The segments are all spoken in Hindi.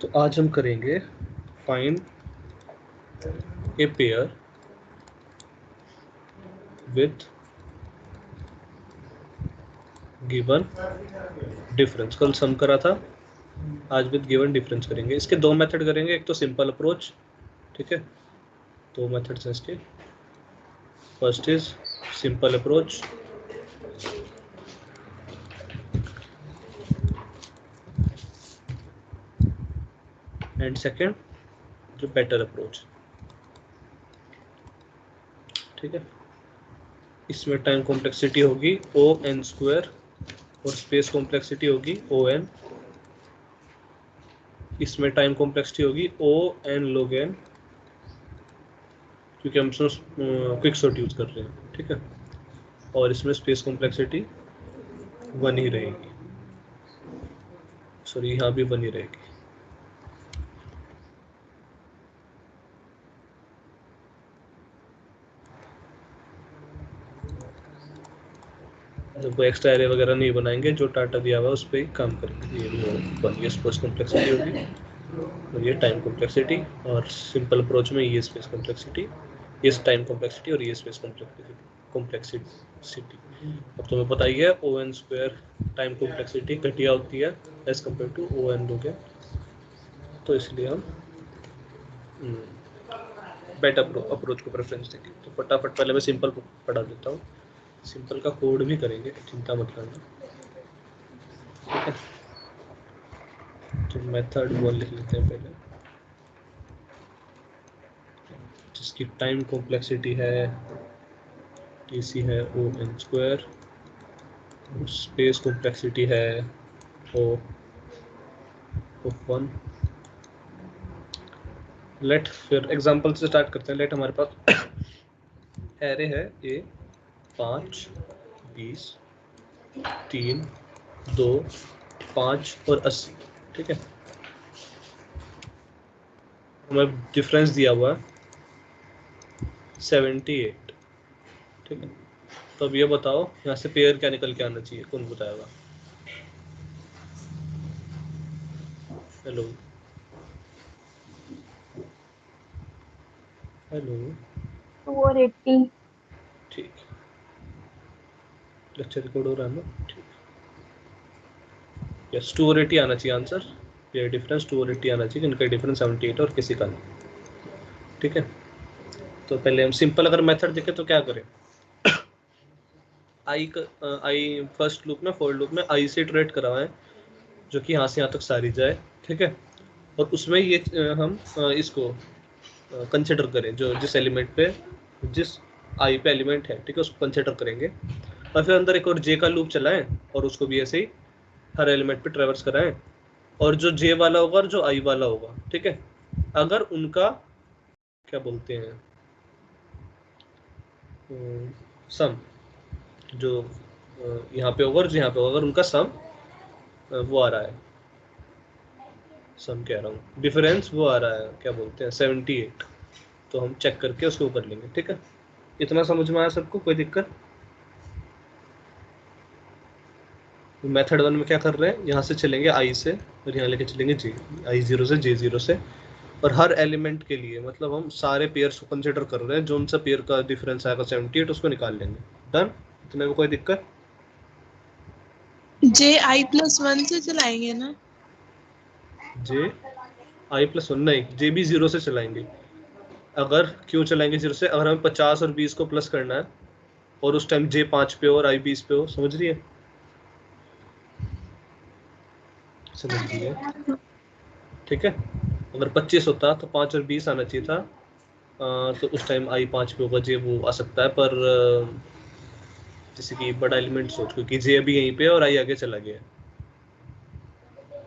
तो आज हम करेंगे find a pair with given difference. कल सम करा था, आज विद गिवन डिफरेंस करेंगे। इसके दो मेथड करेंगे, एक तो सिंपल अप्रोच, ठीक है, दो मेथड्स हैं इसके। First is simple approach and second जो बेटर अप्रोच, ठीक है। इसमें टाइम कॉम्प्लेक्सिटी होगी O(n)² और स्पेस कॉम्प्लेक्सिटी होगी O(n). इसमें टाइम कॉम्प्लेक्सिटी होगी O(n)log(n), क्योंकि हम क्विक सॉर्ट यूज कर रहे हैं, ठीक है। और इसमें स्पेस कॉम्प्लेक्सिटी 1 ही रहेगी, सॉरी यहाँ भी 1 ही रहेगी। कोई एक्स्ट्रा एरे वगैरह नहीं बनाएंगे, जो टाटा दिया हुआ है उस पर ही काम करेंगे। ये स्पेस कॉम्प्लेक्सिटी होगी और ये टाइम कॉम्प्लेक्सिटी, और सिंपल अप्रोच में ये स्पेस कॉम्प्लेक्सिटी, ये टाइम कॉम्प्लेक्सिटी और ये स्पेस कॉम्प्लेक्सिटी। अब तुम्हें पता ही है O(n)² टाइम कॉम्प्लेक्सिटी घटिया होती है एज कम्पेयर टू O(n)log(n), तो इसलिए हम बेटर अप्रोच को प्रेफरेंस देंगे। तो फटाफट पहले मैं सिंपल पढ़ा देता हूँ, सिंपल का कोड भी करेंगे, चिंता मत करना, ठीक है। तो मेथड 1 लिख लेते हैं पहले, जिसकी टाइम कॉम्प्लेक्सिटी है TC है O(n)², स्पेस कॉम्प्लेक्सिटी है O(1). लेट फिर एग्जांपल से स्टार्ट करते हैं। लेट हमारे पास एरे है A 5 20 3 2 5 और 80, ठीक है। हमें डिफरेंस दिया हुआ है 78, ठीक है। तो अब ये बताओ यहाँ से पेयर क्या निकल के आना चाहिए, कौन बताएगा? हेलो हेलो, 280, ठीक, लेक्चर रिकॉर्ड हो रहा है ना, ठीक। यस 280 आना चाहिए आंसर। पेयर डिफरेंस 280 आना चाहिए, इनका डिफरेंस 78 और किसी का नहीं, ठीक है। तो पहले हम सिंपल अगर मेथड देखें तो क्या करें, आई फर्स्ट लूप में, फॉर लूप में आई से इटरेट करवाएं, जो कि यहाँ से यहाँ तक सारी जाए, ठीक है। और उसमें ये हम इसको कंसिडर करें, जो जिस एलिमेंट पे, जिस आई पे एलिमेंट है, ठीक है, उसको कंसिडर करेंगे। और फिर अंदर एक और जे का लूप चलाएं और उसको भी ऐसे ही हर एलिमेंट पे ट्रेवर्स कराएं, और जो जे वाला होगा और जो आई वाला होगा, ठीक है, अगर उनका क्या बोलते हैं सम, जो यहाँ पे होगा और जो यहाँ पे होगा, अगर उनका सम वो आ रहा है, सम कह रहा हूँ, डिफरेंस वो आ रहा है, क्या बोलते हैं 78, तो हम चेक करके उसको कर लेंगे, ठीक है। इतना समझ में आया सबको, कोई दिक्कत? मेथड 1 में क्या कर रहे हैं, यहाँ से चलेंगे आई से और यहाँ लेके चलेंगे जे, I0 से J0 से, और हर एलिमेंट के लिए मतलब हम सारे पेयर्स को कंसिडर कर रहे हैं, जो उनसे पेयर का डिफरेंस आएगा 78 उसको निकाल लेंगे। डन, इतने में कोई दिक्कत? JI+1 से चलाएंगे ना? JI+1 नहीं, जे भी 0 से चलाएंगे। अगर क्यों चलाएंगे 0 से, अगर हमें 50 और 20 को प्लस करना है और उस टाइम J 5 पे और I 20 पे हो, समझ रही है? समझ रही है, ठीक है। अगर 25 होता तो 5 और 20 आना चाहिए था, तो उस टाइम I 5 पे होगा, J वो आ सकता है, पर जैसे कि बड़ा एलिमेंट सोच, क्योंकि J अभी यहीं पे और I आगे चला गया है।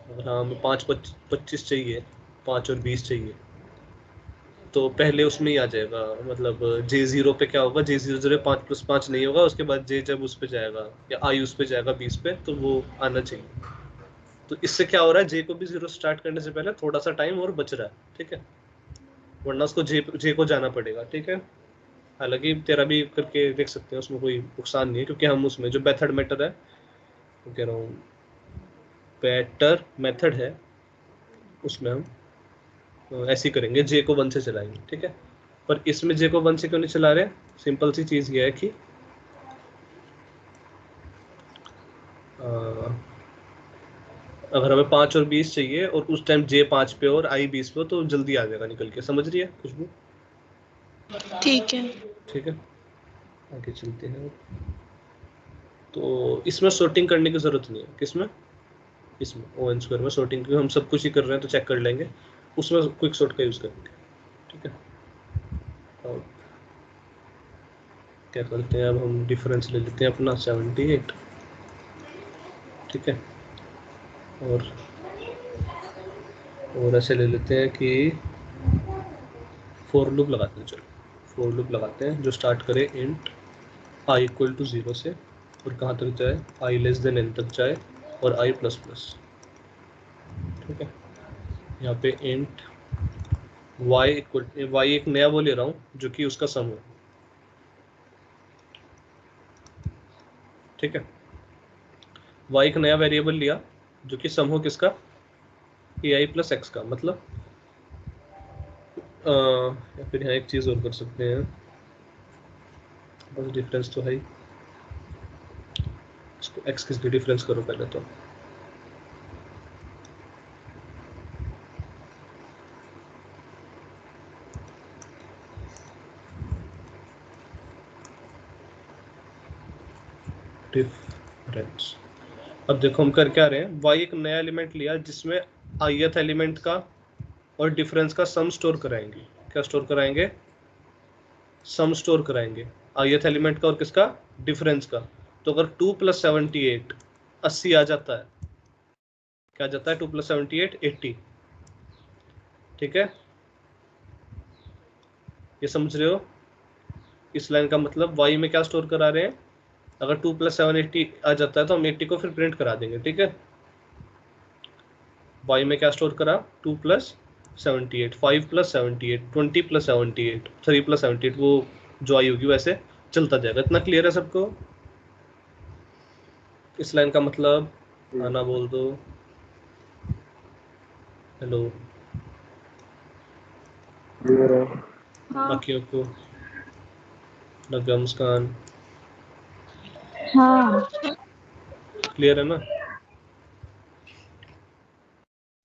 अगर हाँ हमें 5 25 चाहिए, 5 और 20 चाहिए, तो पहले उसमें ही आ जाएगा, मतलब J0 पे क्या होगा, J0 5 + 5 नहीं होगा, उसके बाद J जब उस पे जाएगा या I उस पे जाएगा 20 पे, तो वो आना चाहिए। तो इससे क्या हो रहा है, J को भी 0 स्टार्ट करने से पहले थोड़ा सा टाइम और बच रहा है, ठीक है, वरना उसको J को जाना पड़ेगा, ठीक है। हालांकि तेरा भी करके देख सकते हैं, उसमें कोई नुकसान नहीं है, क्योंकि हम उसमें जो मेथड मैटर है, वो कह रहा हूँ बेटर मेथड है, उसमें हम ऐसे ही करेंगे, जे को 1 से चलाएंगे, ठीक है। पर इसमें जे को 1 से क्यों नहीं चला रहे? सिंपल सी चीज़ ये है कि अगर हमें 5 और 20 चाहिए और उस टाइम जे 5 पे और आई 20 पे हो तो जल्दी आ जाएगा निकल के। समझ रही है खुशबू? ठीक है। ठीक है, आगे चलते हैं। तो इसमें sorting करने की ज़रूरत नहीं है। किसमें? इसमें O(n)² में sorting, क्योंकि हम सब कुछ ही कर रहे हैं तो चेक कर लेंगे। उसमें क्विक सॉर्ट का यूज़ करेंगे, ठीक है। अब क्या करते हैं, अब हम डिफरेंस ले लेते हैं अपना 78, ठीक है। और ऐसे ले लेते हैं कि फॉर लूप लगाते हैं। चलो फॉर लूप लगाते हैं जो स्टार्ट करे इंट i इक्वल टू 0 से और कहाँ तक जाए, i लेस देन n तक जाए और i प्लस प्लस, ठीक है। यहाँ पे इंट y इक्वल, y एक नया वो ले रहा हूँ जो कि उसका सम है, ठीक है। y एक नया वेरिएबल लिया जो कि सम हो किसका, ai प्लस x का। मतलब या फिर यहाँ एक चीज़ और कर सकते हैं, बस डिफरेंस तो है ही, इसको x किसकी डिफरेंस करो पहले तो। डिफरेंस, अब देखो हम कर क्या रहे हैं, y एक नया एलिमेंट लिया जिसमें ith एलिमेंट का और डिफरेंस का सम स्टोर कराएंगे। क्या स्टोर कराएंगे? सम स्टोर कराएंगे, ith एलिमेंट का और किसका, डिफरेंस का। तो अगर 2 + 78 80 आ जाता है, क्या आ जाता है 2 + 78 80, ठीक है। ये समझ रहे हो? इस लाइन का मतलब y में क्या स्टोर करा रहे हैं, अगर 2 + 7 80 आ जाता है तो हम 80 को फिर प्रिंट करा देंगे, ठीक है। y में क्या स्टोर करा, 2 + 78, 5 + 78, 20 + 78, 3 + 78, वो जो आई होगी वैसे चलता जाएगा। इतना क्लियर है सबको? इस लाइन का मतलब आना बोल दो, हेलो। बाकियों को नव्या, मुस्कान, हाँ। क्लियर है ना?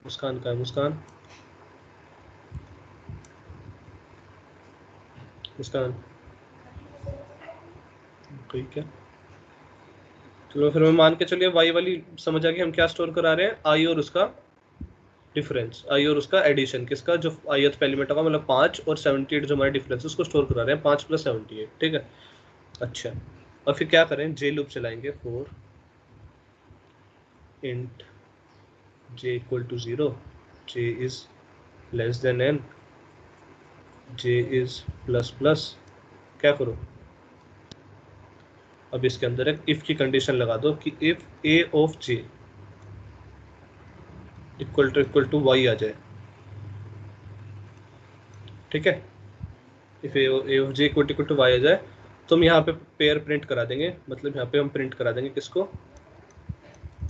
मुस्कान का है, मुस्कान, मुस्कान, ठीक है। चलो फिर मैं मान के चलिए y वाली समझ आ गई, हम क्या स्टोर करा रहे हैं, i और उसका डिफरेंस, i और उसका एडिशन, किसका, जो ith एलिमेंट होगा, मतलब 5 और 78 जो हमारा डिफरेंस है उसको स्टोर करा रहे हैं, 5 + 78, ठीक है। अच्छा, और फिर क्या करें, जे लूप चलाएंगे for int j equal to 0, j is less than n, j is plus plus. क्या करो, अब इसके अंदर एक इफ की कंडीशन लगा दो कि if a of j equal to y आ जाए, ठीक है। If a of j equal to y आ जाए तो हम यहाँ पे पेयर प्रिंट करा देंगे, मतलब यहाँ पे हम प्रिंट करा देंगे किसको,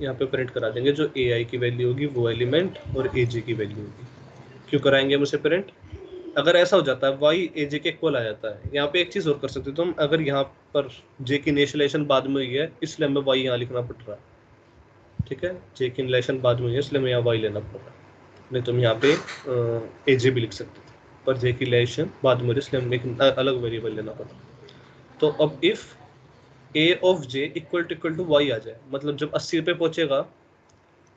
यहाँ पे प्रिंट करा देंगे जो ai की वैल्यू होगी वो एलिमेंट और aj की वैल्यू होगी। क्यों कराएंगे हम उसे प्रिंट, अगर ऐसा हो जाता है y aj के इक्वल आ जाता है। यहाँ पे एक चीज़ और कर सकते हो तुम, अगर यहाँ पर j की इनिशियलाइजेशन बाद में हुई है इसलिए हमें y यहाँ लिखना पड़ रहा है, ठीक है। j की इनिशियलाइजेशन बाद में हुई है इसलिए हमें यहाँ y लेना पड़ रहा है, नहीं तुम यहाँ पे aj भी लिख सकते थे, पर j की इनिशियलाइजेशन बाद में हुई इसलिए हमें एक अलग वेरिएबल लेना पड़ रहा है। तो अब if a of j equal to y आ जाए, मतलब जब 80 पे पहुंचेगा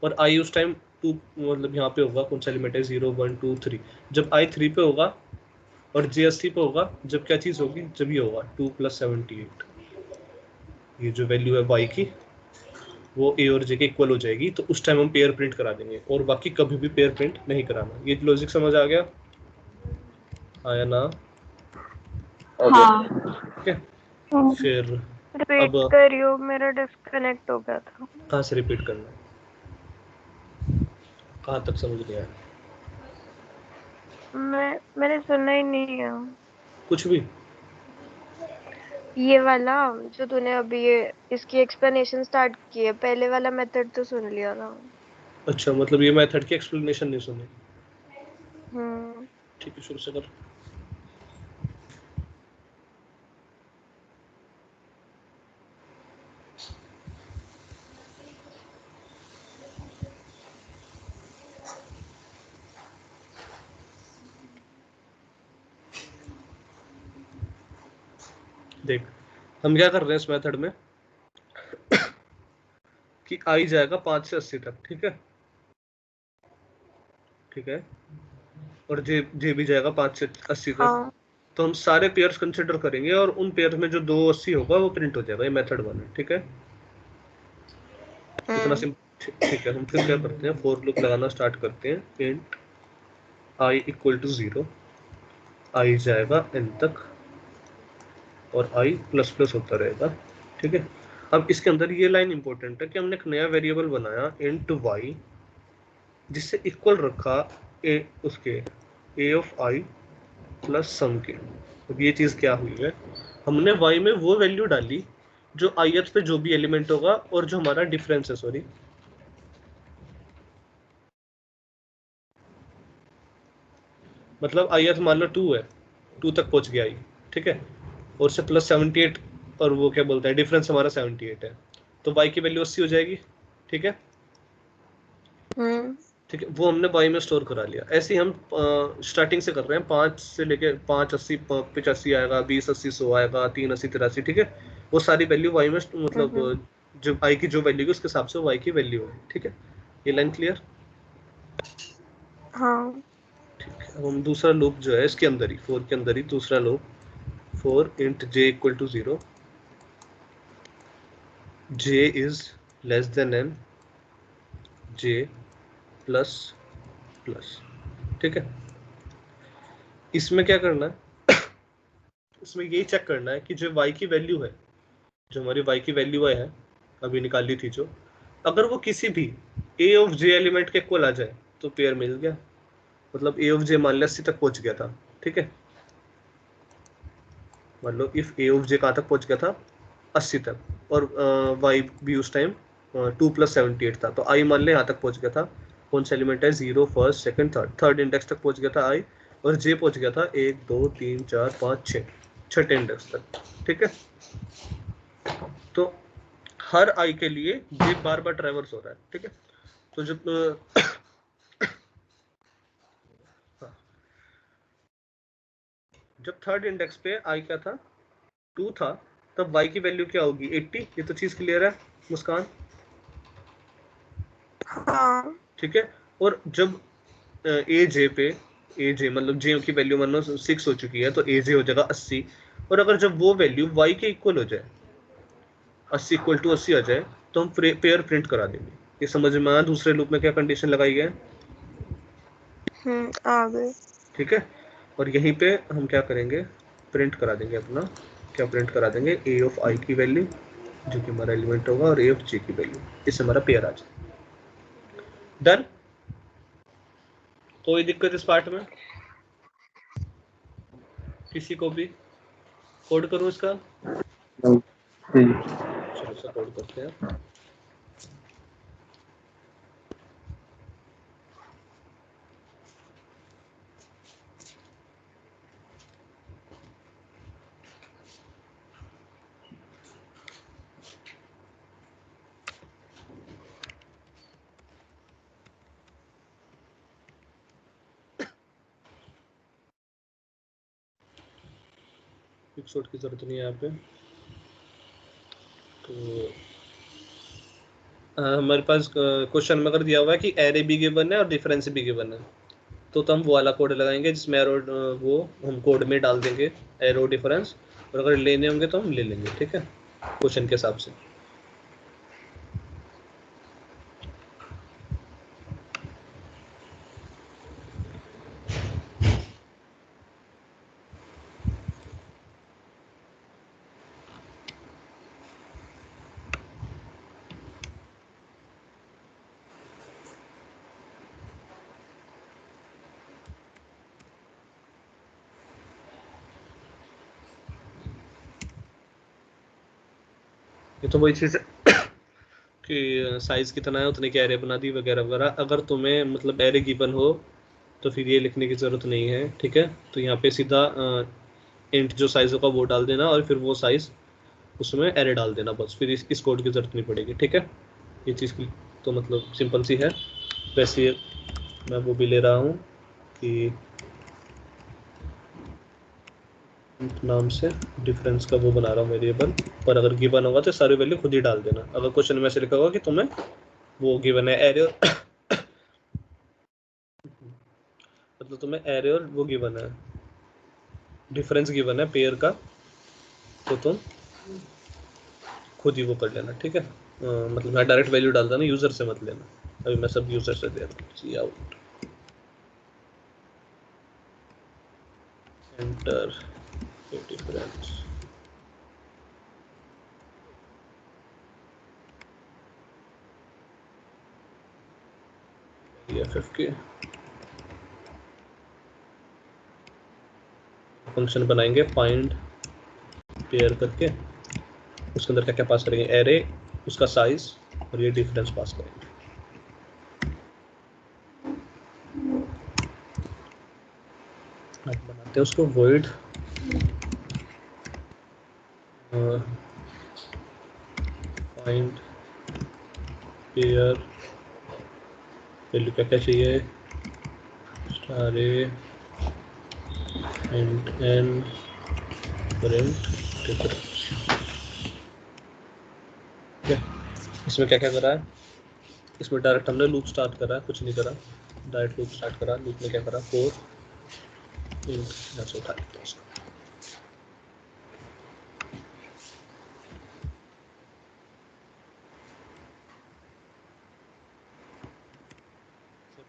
और i उस टाइम 2, मतलब यहाँ पे होगा कौन सा एलिमेंट है 0 1 2 3, जब i 3 पे होगा और j 80 पे होगा, जब क्या चीज़ होगी, जब ये होगा 2 + 78, ये जो वैल्यू है y की वो a और j के इक्वल हो जाएगी। तो उस टाइम हम पेयर प्रिंट करा देंगे और बाकी कभी भी पेयर प्रिंट नहीं कराना। ये लॉजिक समझ आ गया, आया ना? हाँ। ठीक है। फिर रिपीट अब करियो, मेरा डिस्कनेक्ट हो गया था। कहाँ से रिपीट करना है, कहाँ तक समझ गया? मैंने सुना ही नहीं है कुछ भी? ये वाला जो तूने अभी ये इसकी एक्सप्लेनेशन स्टार्ट की है, पहले वाला मेथड तो सुन लिया था। अच्छा, मतलब ये मेथड की एक्सप्लेनेशन नहीं सुनी? ठीक है, शुरू से कर। देख हम क्या कर रहे हैं इस मेथड में कि आई जाएगा 5 से 80 तक, ठीक है, ठीक है, और जे जे भी जाएगा 5 से 80 तक। हाँ। तो हम सारे पेयर्स कंसिडर करेंगे और उन पेयर में जो 280 होगा वो प्रिंट हो जाएगा। ये मेथड 1 है, ठीक है, इतना सिंपल। ठीक है, हम फिर क्या करते हैं, फॉर लूप लगाना स्टार्ट करते हैं। इंट आई इक्वल टू 0, आई जाएगा n तक और i प्लस प्लस होता रहेगा, ठीक है। अब इसके अंदर ये लाइन इंपॉर्टेंट है कि हमने एक नया वेरिएबल बनाया इंट y, जिससे इक्वल रखा a उसके a ऑफ i प्लस सम के। अब ये चीज क्या हुई है, हमने y में वो वैल्यू डाली जो ith पे जो भी एलिमेंट होगा और जो हमारा डिफरेंस है, सॉरी, मतलब ith मान लो 2 है, 2 तक पहुंच गया i, ठीक है, और से प्लस 78, और वो क्या बोलता है, डिफरेंस हमारा 78 है, तो y की वैल्यू 80 हो जाएगी, ठीक है, ठीक है, वो हमने y में स्टोर करा लिया। ऐसे ही हम स्टार्टिंग से कर रहे हैं, 5 से लेके 5 80 85 आएगा, 20 80 100 आएगा, 3 80 83, ठीक है, वो सारी वैल्यू y में मतलब जो i की जो वैल्यू है उसके हिसाब से y की वैल्यू है, ठीक है। ये लाइन क्लियर? हाँ। ठीक है, अब हम दूसरा लूप जो है इसके अंदर ही, फोर के अंदर ही दूसरा loop, for int j equal to 0, j is less than n, j plus plus, ठीक है। इसमें क्या करना है, इसमें यही चेक करना है कि जो y की वैल्यू है, जो हमारी y की वैल्यू है अभी निकाली थी जो, अगर वो किसी भी a ऑफ j एलिमेंट के इक्वल आ जाए तो पेयर मिल गया, मतलब a ऑफ j मान लिया 80 तक पहुंच गया था, ठीक है, मान लो इफ a ऑफ j कहाँ तक पहुंच गया था, 80 तक, और y भी उस टाइम 2 प्लस 78 था, तो i मान ले यहाँ तक पहुंच गया था। कौन सा एलिमेंट है, 0 first second third, third index तक पहुंच गया था i, और j पहुंच गया था 1 2 3 4 5 6, छठे इंडेक्स तक, ठीक है। तो हर i के लिए j बार बार ट्रैवर्स हो रहा है, ठीक है। तो जब जब थर्ड इंडेक्स पे i क्या था, 2 था, तब y की वैल्यू क्या होगी, 80। ये तो चीज क्लियर है मुस्कान? हाँ। ठीक है, और जब ए जे पे, ए जे मतलब जे की वैल्यू मान लो 6 हो चुकी है, तो ए जे हो जाएगा 80, और अगर जब वो वैल्यू y के इक्वल हो जाए, 80 इक्वल टू 80 आ जाए, तो हम पेयर प्रिंट करा देंगे। ये समझ में आया दूसरे लूप में क्या कंडीशन लगाई है? आ गए। ठीक है, और यहीं पे हम क्या करेंगे, प्रिंट करा देंगे अपना, क्या प्रिंट करा देंगे, ए ऑफ आई की वैल्यू जो कि हमारा एलिमेंट होगा, और ए ऑफ जे की वैल्यू, इससे हमारा पेयर आ जाए। डन? कोई दिक्कत इस पार्ट में किसी को भी? कोड करूं इसका? चलो इसका कोड करते हैं। क्विकसॉर्ट की जरूरत नहीं है यहाँ पे। तो हमारे पास क्वेश्चन में अगर दिया हुआ है कि एरे भी गिवन है और डिफरेंस भी गिवन है, तो हम वो वाला कोड लगाएंगे जिसमें एरो, वो हम कोड में डाल देंगे एरो डिफरेंस, और अगर लेने होंगे तो हम ले लेंगे, ठीक है, क्वेश्चन के हिसाब से। ये तो वही चीज़ है कि साइज कितना है उतने की एरे बना दी वगैरह वगैरह। अगर तुम्हें मतलब एरे गिवन हो तो फिर ये लिखने की ज़रूरत नहीं है, ठीक है। तो यहाँ पे सीधा इंट जो साइज़ होगा वो डाल देना और फिर वो साइज़ उसमें एरे डाल देना, बस फिर इस कोड की ज़रूरत नहीं पड़ेगी, ठीक है। ये चीज़ की तो मतलब सिंपल सी है। वैसे मैं वो भी ले रहा हूँ कि नाम से डिफरेंस का वो बना रहा हूँ वेरिएबल, पर अगर गिवन होगा तो सारी वैल्यू खुद ही डाल देना। अगर क्वेश्चन में से लिखा होगा कि तुम्हें वो गिवन है एरे मतलब तुम्हें एरे और वो गिवन है, डिफरेंस गिवन है पेयर का, तो तुम खुद ही वो कर लेना, ठीक है। मतलब मैं डायरेक्ट वैल्यू डालता ना, यूज़र से मत लेना। अभी मैं सब यूज़र से दे रहा हूँ। सी आउट एंटर डिफरेंस एफ के फंक्शन बनाएंगे फाइंड पेयर करके, उसके अंदर क्या क्या पास करेंगे, एरे, उसका साइज और ये डिफरेंस पास करेंगे। अब बनाते हैं उसको void फाइंड पेयर, वैल्यू क्या क्या चाहिए, star A and N print difference, ठीक है। इसमें क्या क्या करा है, इसमें डायरेक्ट हमने लूप स्टार्ट करा है, कुछ नहीं करा, डायरेक्ट लूप स्टार्ट करा। लूप में क्या करा, 4 इंट जैसे उठा लेते हैं इसको।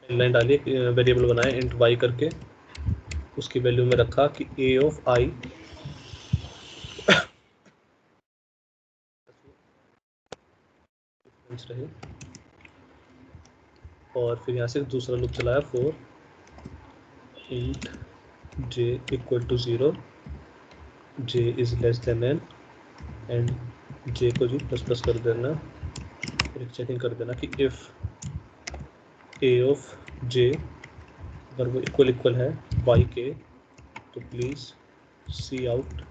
पहली लाइन डाली, वेरिएबल बनाए इंट वाई करके, उसकी वैल्यू में रखा कि ए ऑफ आई रहे, और फिर यहाँ से दूसरा लूप चलाया, 4 int j equal to 0, j is less than N, and j को जी प्लस प्लस कर देना, फिर एक चेकिंग कर देना कि इफ ए ऑफ जे अगर वो इक्वल इक्वल है वाई के, तो प्लीज सी आउट,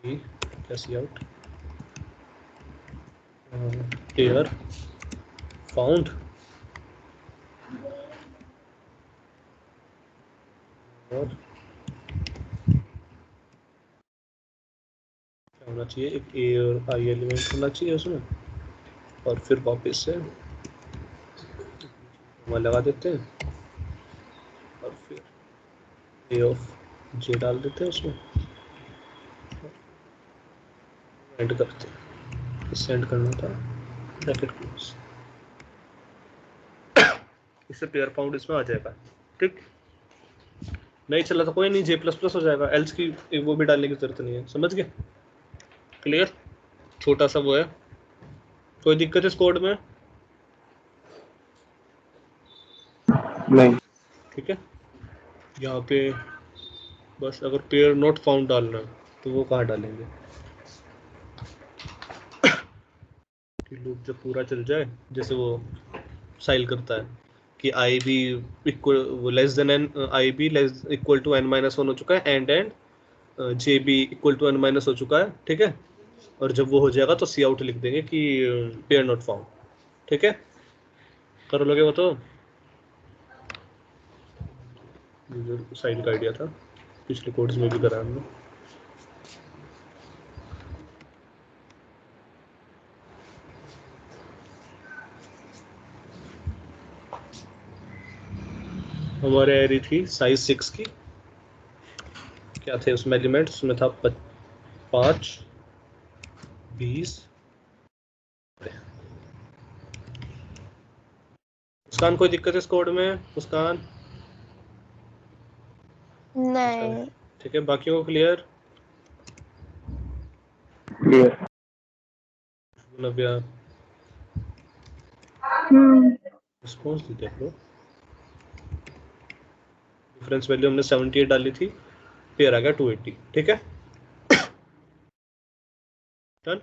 क्या सी आउट, पेयर फाउंड और क्या होना चाहिए, एक ए और आई एलिमेंट होना चाहिए उसमें, और फिर वापस से वहाँ लगा देते हैं और फिर ए ऑफ जे डाल देते हैं उसमें, एंड करते हैं। इससे एंड करना था, ब्रैकेट क्लोज, इससे पेयर फाउंड इसमें आ जाएगा, ठीक। नहीं चला तो कोई नहीं, जे प्लस प्लस हो जाएगा, एल्स की वो भी डालने की जरूरत नहीं है, समझ गए, क्लियर। छोटा सा वो है, कोई दिक्कत इस कोड में नहीं। ठीक है। यहाँ पे बस अगर पेयर नॉट फाउंड डालना है तो वो कहाँ डालेंगे, कि लूप जब पूरा चल जाए, जैसे वो साइल करता है कि आई बी इक्वल वो less than N, I be less equal to N minus one हो चुका है, and J be equal to N minus हो चुका है, ठीक है। और जब वो हो जाएगा तो सी आउट लिख देंगे कि पेयर नॉट फाउंड, ठीक है। कर लोगे वो तो साइड का आइडिया था, पिछले कोड्स में भी करा हमने। हमारे एरी थी साइज 6 की, क्या थे उसमें एलिमेंट, उसमें था 5 20। मुस्कान कोई दिक्कत है इस कोड में, मुस्कान? नहीं। ठीक है, बाकियों को क्लियर? क्लियर। नव्या रिस्पॉन्स दी देख लो। डिफरेंस वैल्यू हमने 78 डाली थी, पेयर आ गया 280, ठीक है डन।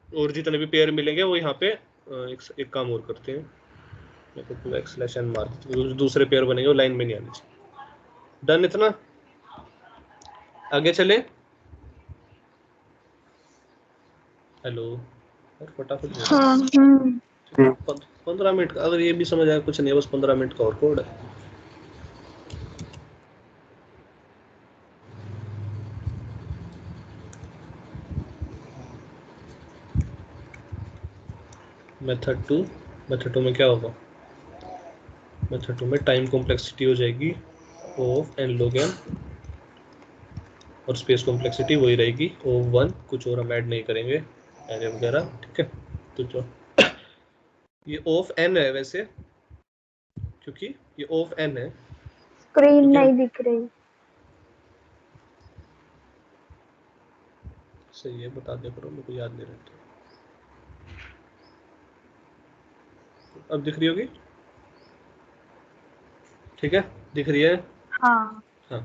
और जितने भी पेयर मिलेंगे वो यहाँ पे एक काम और करते हैं, मैं तो 2x/n मार देता हूँ, दूसरे पेयर बनेंगे वो लाइन में नहीं आने चाहिए। डन इतना, आगे चले। हेलो, और फटाफट बोलो। हाँ 15 मिनट का, अगर ये भी समझ आया कुछ नहीं है, बस 15 मिनट का और कोड है। मेथड टू में क्या होगा? मेथड 2 में टाइम कॉम्प्लेक्सिटी हो जाएगी ऑफ n log n, और स्पेस कॉम्प्लेक्सिटी वही रहेगी O1, कुछ और हम ऐड नहीं करेंगे एरे वगैरह, ठीक है। तो जो ये ऑफ n है वैसे, क्योंकि ये ऑफ n है, स्क्रीन क्योंकि नहीं हम दिख रही। सही है, बता दिया करो, मेरे को याद नहीं रहता। अब दिख रही होगी, ठीक है, दिख रही है। हाँ हाँ,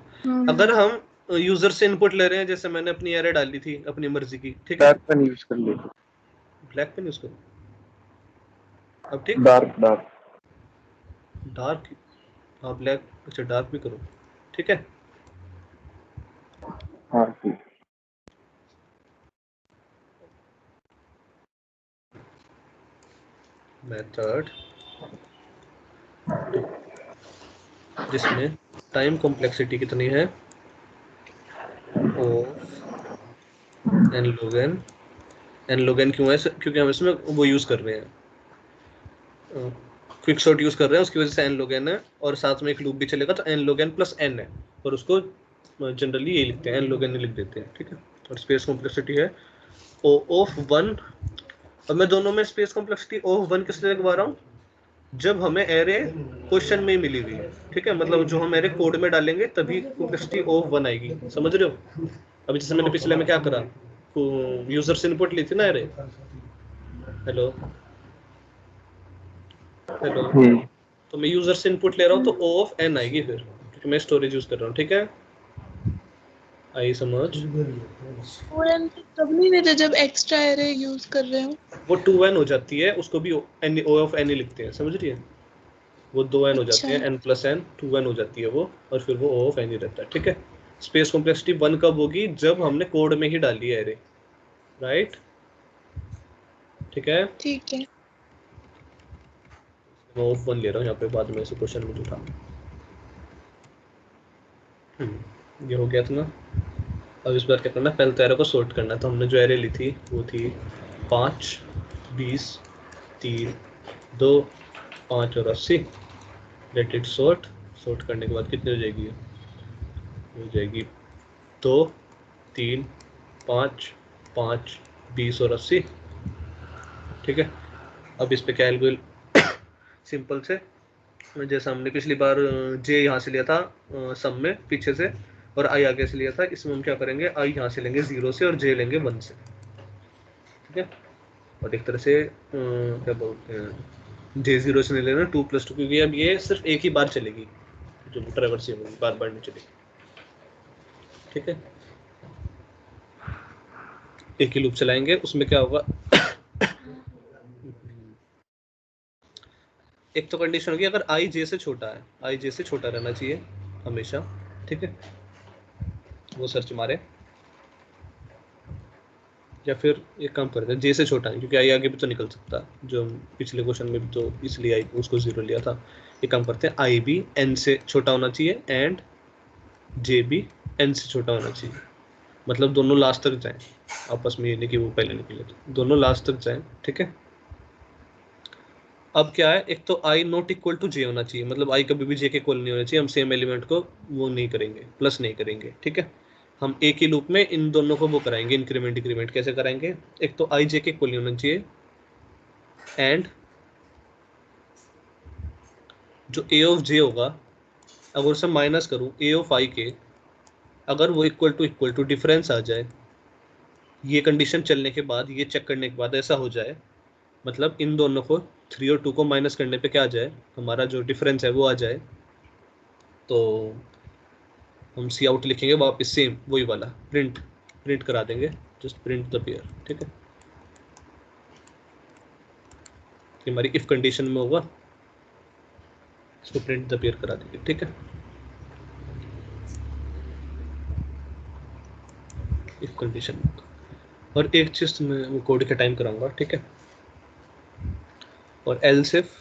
अगर हम यूजर से इनपुट ले रहे हैं, जैसे मैंने अपनी एरे डाली थी अपनी मर्जी की, ठीक है। डार्क पेन यूज कर लेते, ब्लैक पेन यूज करो, अब ठीक। Dark dark. डार्क, हाँ ब्लैक, अच्छा डार्क भी करो, ठीक है। हाँ ठीक। मेथड 2 जिसमें टाइम कॉम्प्लेक्सिटी कितनी है, of n log n। n log n क्यों है? क्योंकि हम इसमें वो यूज कर रहे हैं, क्विक शॉर्ट यूज कर रहे हैं, उसकी वजह से n log n है, और साथ में एक लूप भी चलेगा तो n log n plus n है, और उसको जनरली यही लिखते हैं, n log n ही लिख देते हैं, ठीक है। और स्पेस कॉम्प्लेक्सिटी है O ऑफ 1। अब मैं दोनों में स्पेस कॉम्प्लेक्सिटी O ऑफ 1 किस लिए लगवा रहा हूँ? जब हमें एरे क्वेश्चन में ही मिली हुई है, ठीक है, मतलब जो हम एरे कोड में डालेंगे तभी कॉम्प्लेक्सिटी O ऑफ 1 आएगी, समझ रहे हो? अभी जैसे मैंने पिछले में क्या करा, यूजर से इनपुट ली थी ना एरे। हेलो हेलो, तो मैं यूजर से इनपुट ले रहा हूँ तो O ऑफ n आएगी फिर, क्योंकि मैं स्टोरेज यूज कर रहा हूँ, ठीक है। आई समझ? और एन तब नहीं देते जब एक्स्ट्रा एरे यूज कर रहे हो। वो 2n हो जाती है, उसको भी O ऑफ n ही लिखते हैं, समझ रही है? वो 2n हो जाती है, n प्लस n 2n हो जाती है वो, और फिर वो O ऑफ n ही रहता है, ठीक है। स्पेस कॉम्प्लेक्सिटी 1 कब होगी? जब हमने कोड में ही डाली है एरे, राइट, ठीक है। ठीक है। मैं ऑफ 1 ले रहा हूँ यहाँ पे, बाद में इसे क्वेश्चन में उठा। ये हो गया था ना। अब इस बार क्या करना, पहले तो एरे को सॉर्ट करना है। तो हमने जो एरे ली थी वो थी 5, 20, 3, 2, 5 और 80। Let it sort. सॉर्ट करने के बाद कितनी हो जाएगी? हो जाएगी 2, 3, 5, 5, 20 और 80, ठीक है। अब इस पे कैलकुलेट सिंपल से, जैसे हमने पिछली बार जे यहाँ से लिया था सम में पीछे से, और आई आगे से लिया था, इसमें हम क्या करेंगे, आई यहाँ से लेंगे 0 से और जे लेंगे 1 से, ठीक है। और एक तरह से क्या बोलते हैं, जे 0 से नहीं लेना 2 + 2, क्योंकि अब ये सिर्फ एक ही बार चलेगी, जो ट्रैवर्सिंग होगी, बार बार नहीं चलेगी, ठीक है। एक ही लूप चलाएंगे, उसमें क्या होगा, एक तो कंडीशन होगी अगर आई जे से छोटा है, आई जे से छोटा रहना चाहिए हमेशा, ठीक है। वो सर्च मारे, या फिर एक काम करते हैं, जे से छोटा है, क्योंकि आई आगे भी तो निकल सकता है, जो पिछले क्वेश्चन में भी तो इसलिए आई उसको 0 लिया था। एक काम करते हैं, आई भी एन से छोटा होना चाहिए एंड जे भी एन से छोटा होना चाहिए, मतलब दोनों लास्ट तक जाएं आपस में, ये नहीं कि वो पहले निकले, तो दोनों लास्ट तक जाएं, ठीक है। अब क्या है, एक तो आई नॉट इक्वल टू जे होना चाहिए, मतलब आई कभी भी जे के इक्वल नहीं होना चाहिए, हम सेम एलिमेंट को वो नहीं करेंगे, प्लस नहीं करेंगे, ठीक है। हम एक ही लूप में इन दोनों को वो कराएंगे, इंक्रीमेंट डिक्रीमेंट कैसे कराएंगे, एक तो आई जे के इक्वल नहीं होना चाहिए, एंड जो ए ऑफ जे होगा, अगर उसे माइनस करूँ ए ऑफ आई के, अगर वो इक्वल टू डिफरेंस आ जाए, ये कंडीशन चलने के बाद, ये चेक करने के बाद ऐसा हो जाए, मतलब इन दोनों को 3 और 2 को माइनस करने पे क्या आ जाए, हमारा जो डिफरेंस है वो आ जाए, तो हम सी आउट लिखेंगे वापस सेम वही वाला, प्रिंट करा देंगे, जस्ट प्रिंट द पेयर, ठीक है। कि हमारी इफ कंडीशन में होगा इसको प्रिंट द पेयर करा दीजिए, ठीक है। इफ कंडीशन, और एक चीज मैं कोड के टाइम कराऊंगा, ठीक है। और एल्स इफ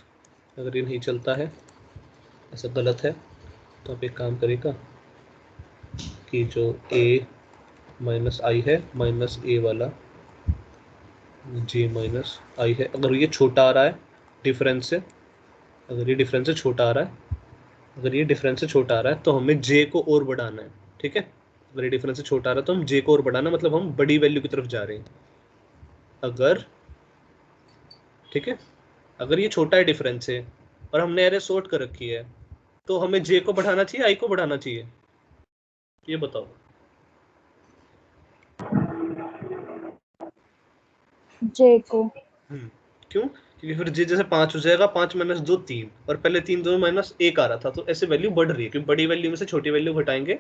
अगर ये नहीं चलता है, ऐसा गलत है, तो आप एक काम करेगा कि जो a माइनस आई है माइनस ए वाला j माइनस आई है, अगर ये छोटा आ रहा है डिफरेंस से, अगर ये डिफरेंस से छोटा आ रहा है, अगर ये डिफरेंस से छोटा आ रहा है तो हमें j को और बढ़ाना है, ठीक है। अगर ये डिफरेंस से छोटा आ रहा है तो हम j को और बढ़ाना, मतलब हम बड़ी वैल्यू की तरफ जा रहे हैं। अगर, ठीक है, अगर ये छोटा है डिफरेंस से और हमने एरे सॉर्ट कर रखी है, तो हमें j को बढ़ाना चाहिए, i को बढ़ाना चाहिए, ये बताओ। जे को। क्यों? क्योंकि फिर j जैसे 5 हो जाएगा, 5 माइनस 2 3, और पहले 3 2 माइनस 1 आ रहा था, तो ऐसे वैल्यू बढ़ रही है, क्योंकि बड़ी वैल्यू में से छोटी वैल्यू घटाएंगे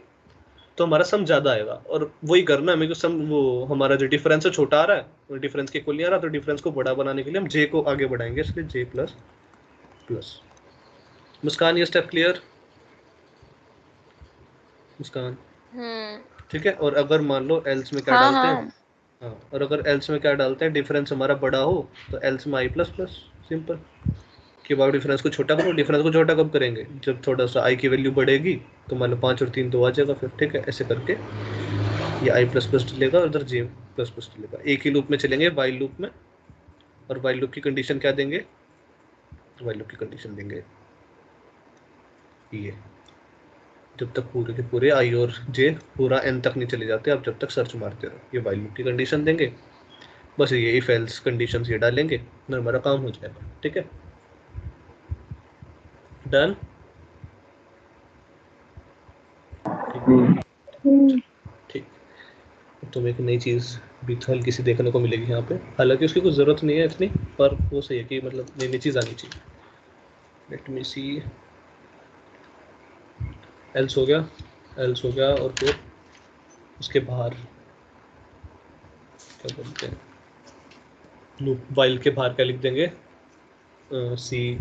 तो हमारा सम ज्यादा आएगा। और वही करना है हमें, सम वो हमारा जो डिफरेंस है छोटा आ रहा है और डिफरेंस के इक्वल नहीं आ रहा, तो डिफरेंस को बड़ा बनाने के लिए हम j को आगे बढ़ाएंगे, इसलिए j प्लस प्लस। मुस्कान, ये स्टेप क्लियर? मुस्कान, ठीक है। और अगर मान लो एल्स में क्या हाँ डालते हैं, हाँ हाँ, और अगर एल्स में क्या डालते हैं, डिफरेंस हमारा बड़ा हो तो एल्स में i प्लस प्लस, सिंपल। कि बाबा डिफरेंस को छोटा करो, डिफरेंस को छोटा कब करेंगे, जब थोड़ा सा i की वैल्यू बढ़ेगी, तो मान लो 5 और 3 तो आ जाएगा फिर, ठीक है। ऐसे करके ये i प्लस प्लस डलेगा और इधर j प्लस प्लस डलेगा। एक ही लूप में चलेंगे, वाइल लूप में, और वाइल लूप की कंडीशन क्या देंगे, वाइल लूप की कंडीशन देंगे ये, जब तक पूरे के पूरे i और j पूरा n तक नहीं चले जाते, आप जब तक सर्च मारते रहो, ये वाइल लूप की कंडीशन देंगे। बस ये इफ एल्स कंडीशन ये डालेंगे, हमारा काम हो जाएगा, ठीक है। डन। ठीक, तो एक नई चीज़ भी हल्की सी देखने को मिलेगी यहाँ पे, हालांकि उसकी कुछ ज़रूरत नहीं है इतनी, पर वो सही है कि मतलब नई नई चीज़ आनी चाहिए। लेट मी सी, एल्स हो गया, एल्स हो गया, और फिर उसके बाहर क्या बोलते हैं, लूप वाइल के बाहर क्या लिख देंगे, C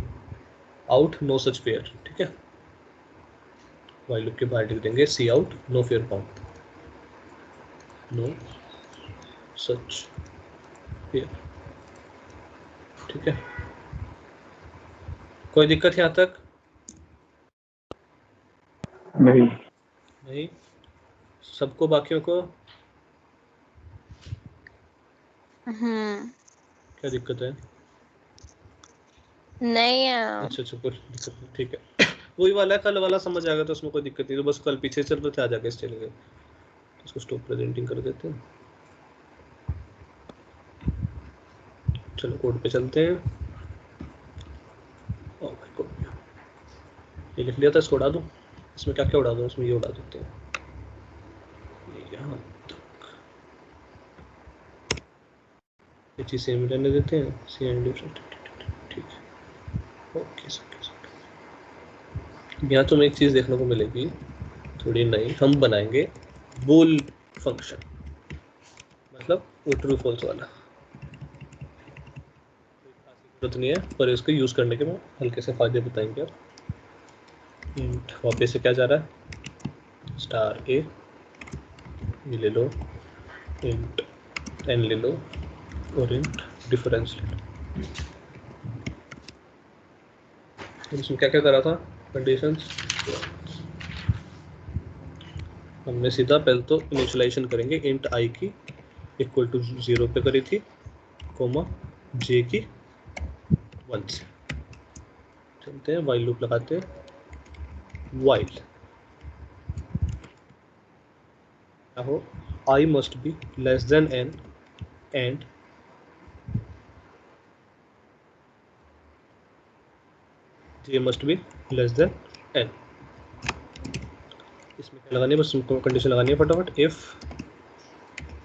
out no such pair, ठीक है। वाइल लूप के बाहर लिख देंगे C out no pair found, no such pair, ठीक है। कोई दिक्कत यहाँ तक? नहीं। नहीं, सबको, बाकियों को क्या दिक्कत है? नहीं अच्छा अच्छा, कोई दिक्कत नहीं, ठीक है। वही वाला है, कल वाला समझ आ गया तो उसमें कोई दिक्कत नहीं, तो बस कल पीछे चल रहे थे, आ जाके इस चले गए, इसको स्टॉप प्रेजेंटिंग कर देते हैं। चलो कोड पे चलते हैं। ओ भाई कोड ये लिख लिया था, इसको उड़ा दूँ, इसमें क्या क्या उड़ा दूँ, इसमें ये उड़ा देते हैं, यहाँ तक ये चीज़ सेम रहने देते हैं, सी एंड ठीक है, ओके सर। यहाँ तुम्हें एक चीज़ देखने को मिलेगी थोड़ी नई, हम बनाएंगे बूल फंक्शन, मतलब वो ट्रू फॉल्स वाला, जरूरत नहीं है, पर इसको यूज़ करने के मैं हल्के से फ़ायदे बताएंगे आप। इंट वापस से क्या जा रहा है, स्टार ए, ये ले लो, इंट एन ले लो, और इंट डिफरेंस ले लो। इसमें क्या क्या करा था, कंडीशंस हमने सीधा पहले तो इनिशियलाइजेशन करेंगे, इंट आई की इक्वल टू 0 पे करी थी, कोमा जे की 1 से। चलते हैं वाइल लूप लगाते हैं, वाइल हो I must be less than N and J must be less than N. इसमें क्या लगानी है, बस कंडीशन लगानी है फटाफट, इफ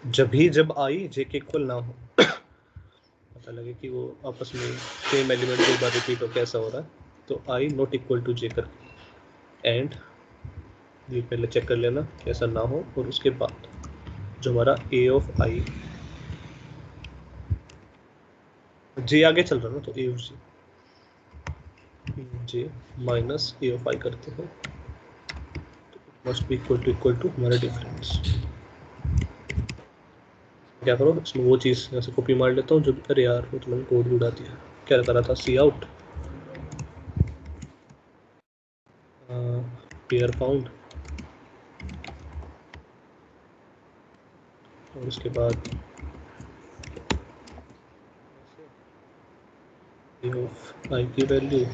जब आई जे के इक्वल ना हो, पता लगे कि वो आपस में सेम एलिमेंट एक बार रिपीट हो, कैसा हो रहा है, तो आई नॉट इक्वल टू जे करके, एंड ये पहले चेक कर लेना कैसा ना हो, और उसके बाद जो हमारा ए ऑफ आई, जे आगे चल रहा ना, तो ए ऑफ जी j minus A of I करते हैं तो मस्ट बी इक्वल टू हमारा डिफरेंस। क्या करो इसमें वो चीज़ ऐसे कॉपी मार लेता हूँ जो, अरे यार वो तो मैंने कोड भी उड़ा दिया। क्या करा था, सी आउट पेयर फाउंड और उसके बाद ए ऑफ आई की वैल्यू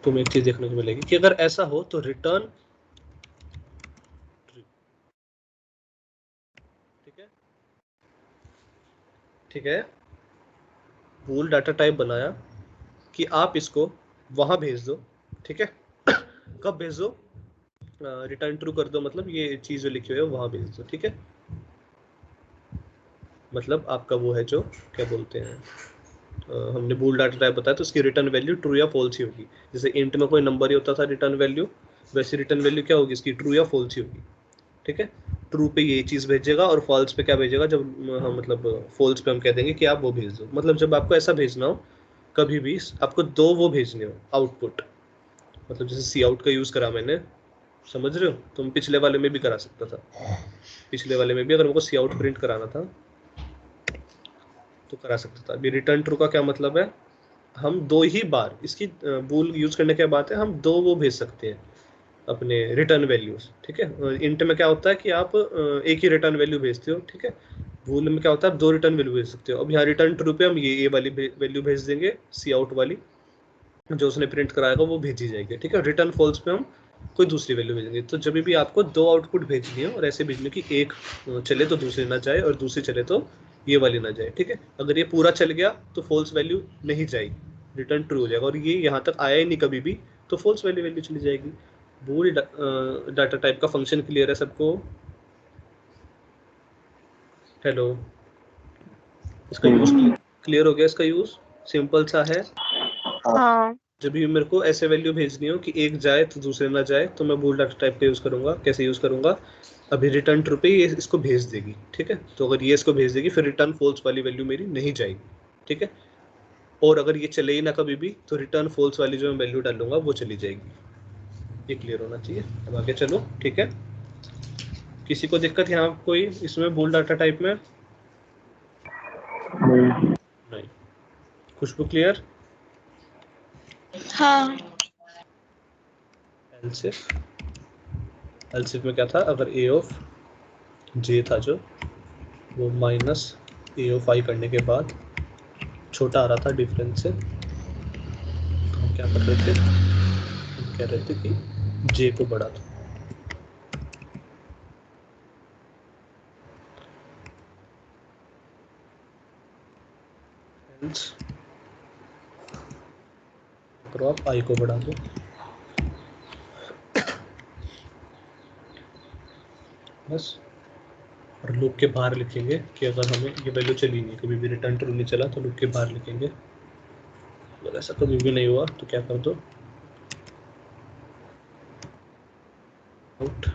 तुम्हें एक चीज देखने को मिलेगी कि अगर ऐसा हो तो रिटर्न, ठीक है ठीक है, बूल डाटा टाइप बनाया कि आप इसको वहां भेज दो, ठीक है। कब भेज दो, रिटर्न ट्रू कर दो, मतलब ये चीज जो लिखी हुई है वहां भेज दो, ठीक है। मतलब आपका वो है जो क्या बोलते हैं, हमने बूल डाटा टाइप बताया तो उसकी रिटर्न वैल्यू ट्रू या फॉल्स ही होगी। जैसे इंट में कोई नंबर ही होता था रिटर्न वैल्यू, वैसे रिटर्न वैल्यू क्या होगी इसकी, ट्रू या फॉल्स ही होगी, ठीक है। ट्रू पे ये चीज़ भेजेगा और फॉल्स पे क्या भेजेगा, जब हम मतलब फॉल्स पे हम कह देंगे कि आप वो भेज दो। मतलब जब आपको ऐसा भेजना हो, कभी भी आपको दो वो भेजने हो आउटपुट, मतलब जैसे सी आउट का यूज़ करा मैंने, समझ रहे हो, तुम पिछले वाले में भी करा सकता था। पिछले वाले में भी अगर मेरे को सी आउट प्रिंट कराना था तो करा सकता था। अभी रिटर्न ट्रू का क्या मतलब है, हम दो ही बार इसकी बूल यूज करने के बाद है हम दो वो भेज सकते हैं अपने रिटर्न वैल्यूज, ठीक है। इंट में क्या होता है कि आप एक ही रिटर्न वैल्यू भेजते हो, ठीक है। बूल में क्या होता है आप दो रिटर्न वैल्यू भेज सकते हो। अब यहाँ रिटर्न ट्रू पे हम ये वाली वैल्यू भेज देंगे, सी आउट वाली जो उसने प्रिंट कराएगा वो भेजी जाएगी, ठीक है। रिटर्न फॉल्स पे हम कोई दूसरी वैल्यू भेजेंगे। तो जब भी आपको दो आउटपुट भेजनी है और ऐसे भेजने की एक चले तो दूसरी ना जाए और दूसरी चले तो ये वाली ना जाए, ठीक है। अगर ये पूरा चल गया तो फॉल्स वैल्यू नहीं जाएगी, रिटर्न ट्रू हो जाएगा। और ये यहाँ तक आया ही नहीं कभी भी तो फॉल्स वैल्यू चली जाएगी। बूल डाटा टाइप का फंक्शन क्लियर है सबको? हेलो, इसका यूज क्लियर हो गया? इसका यूज सिंपल सा है। हाँ जब भी मेरे को ऐसे वैल्यू भेजनी हो कि एक जाए तो दूसरे ना जाए तो मैं बूल डाटा टाइप का यूज करूंगा। कैसे यूज करूंगा, अभी रिटर्न ट्रू पे ये इसको भेज देगी, ठीक है। तो अगर ये इसको भेज देगी फिर रिटर्न फॉल्स वाली वैल्यू मेरी नहीं जाएगी, ठीक है। और अगर ये चले ही ना कभी भी तो रिटर्न फॉल्स वाली जो मैं वैल्यू डालूंगा वो चली जाएगी। ये क्लियर होना चाहिए। अब आगे चलो, ठीक है। किसी को दिक्कत यहाँ कोई इसमें बूल डाटा टाइप में? नहीं। खुशबू क्लियर? हाँ एलसिफ, एलसिफ में क्या था, अगर ए ऑफ जे था जो वो माइनस ए ऑफ आई करने के बाद छोटा आ रहा था डिफरेंस से, तो हम क्या कर रहे थे, हम कह रहे थे कि जे को बढ़ा दो। करो आप आई को बढ़ा दो, बस। और लूप के बाहर लिखेंगे कि अगर हमें ये वैल्यू चली नहीं, कभी भी रिटर्न ट्रू नहीं चला तो लूप के बाहर लिखेंगे। अगर ऐसा कभी भी नहीं हुआ तो क्या कर दो, आउट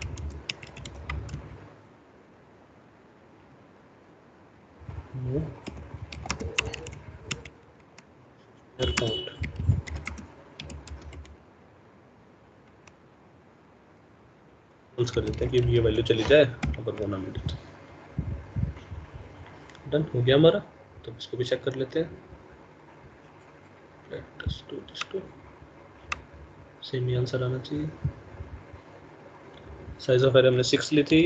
काउंट। यूज कर देते हैं कि ये वैल्यू चली जाए अगर वो ना मिले तो। डन हो गया हमारा। तो इसको भी चेक कर लेते हैं। Let's do this too, same ही आंसर आना चाहिए। साइज ऑफ एरे हमने 6 ली थी,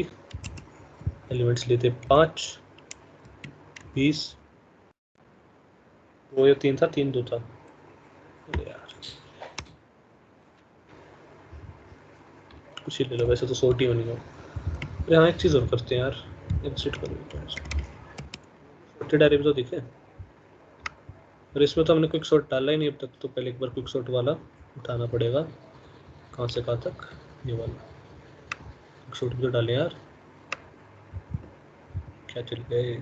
एलिमेंट्स लिए थे 5, 20, वो या 3 था, 3 2 था। अरे यार कुछ ही ले लो, वैसे तो सॉर्ट ही होनी हो। यहाँ एक चीज़ और करते हैं यार, एग्जिट कर लेते हैं। सॉर्टेड एरे भी तो दिखे, और इसमें तो हमने क्विक सॉर्ट डाला ही नहीं अब तक, तो पहले एक बार क्विक सॉर्ट वाला उठाना पड़ेगा। कहाँ से कहाँ तक, ये वाला क्विक सॉर्ट भी तो डालें यार। क्या चल गया ये,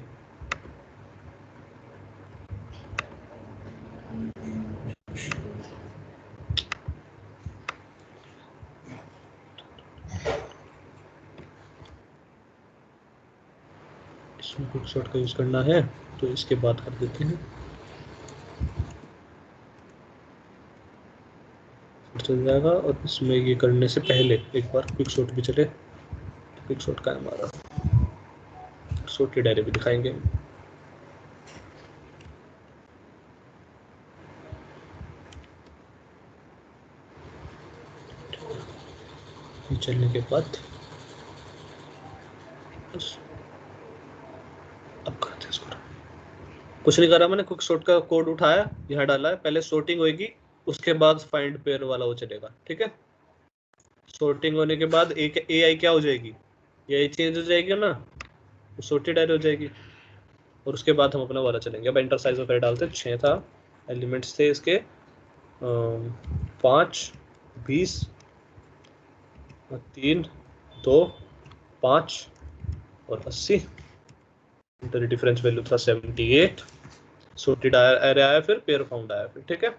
इसमें क्विक शॉर्ट का यूज करना है तो इसके बाद कर देते हैं, चल जाएगा। और इसमें ये करने से पहले एक बार क्विक शॉट भी चले। क्विक शॉट का है हमारा, शॉर्ट की डायरी भी दिखाएंगे। ये चलने के बाद बस अब करते हैं इसको। कुछ नहीं करा मैंने, क्विक शॉट का कोड उठाया, यहाँ डाला है, पहले सॉर्टिंग होगी उसके बाद फाइंड पेयर वाला वो चलेगा, ठीक है। सॉर्टिंग होने के बाद ए आई क्या हो जाएगी, ये चेंज हो जाएगी ना, सॉर्टेड एरे हो जाएगी। और उसके बाद हम अपना वाला चलेंगे। अब एंटर साइज ऑफ एरे डालते हैं, 6 था, एलिमेंट्स थे इसके 5, 20, 3, 2, 5 और 80। इंटर डिफरेंस वैल्यू था 78। सॉर्टेड एरे आया, फिर पेयर फाउंड आया फिर, ठीक है।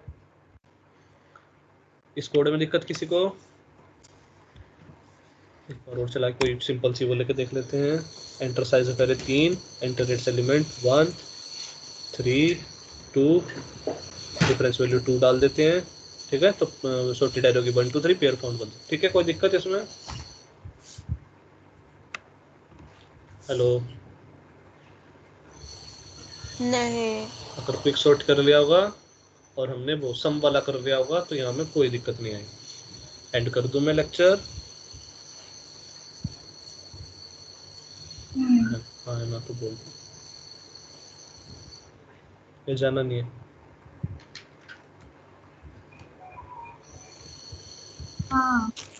इस कोड में दिक्कत किसी को? एक बार और चला, कोई सिंपल सी वो लेके देख लेते हैं। Enter size of array 3, enter it's element 1, 3, 2, difference value 2 डाल देते हैं, ठीक है। तो सॉर्टेड एरे की 1, 2, 3 पेयर फाउंड बनते, ठीक है। कोई दिक्कत इसमें? हेलो, नहीं। अगर क्विक सॉर्ट कर लिया होगा और हमने वो सम वाला कर लिया होगा तो यहाँ में कोई दिक्कत नहीं आई। एंड कर दूं मैं लेक्चर? हाँ ना, तो बोल दो, ये जाना नहीं है। हाँ